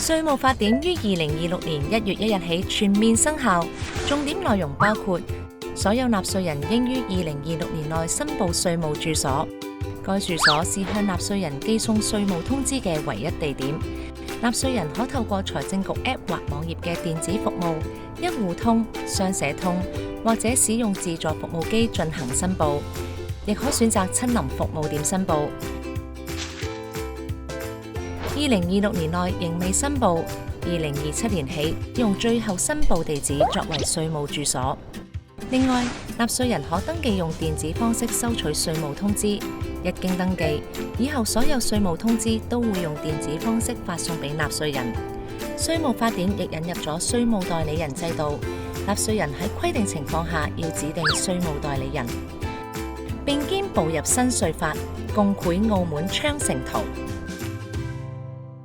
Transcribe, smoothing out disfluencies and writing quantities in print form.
稅務法典於2026年1月1日起全面生效，重點內容包括所有納稅人應於2026年內申報稅務住所，該住所是向納稅人寄送稅務通知嘅唯一地點。納稅人可透過財政局 App 或網頁嘅電子服務、一戶通、雙寫通，或者使用自助服務機進行申報，亦可選擇親臨服務點申報。2026年內仍未申報，2027年起用最後申報地址作為稅務住所。另外，納稅人可登記用電子方式收取稅務通知，一經登記，以後所有稅務通知都會用電子方式發送俾納稅人。稅務法典亦引入咗稅務代理人制度，納稅人喺規定情況下要指定稅務代理人，並肩步入新稅法，共繪澳門昌盛圖。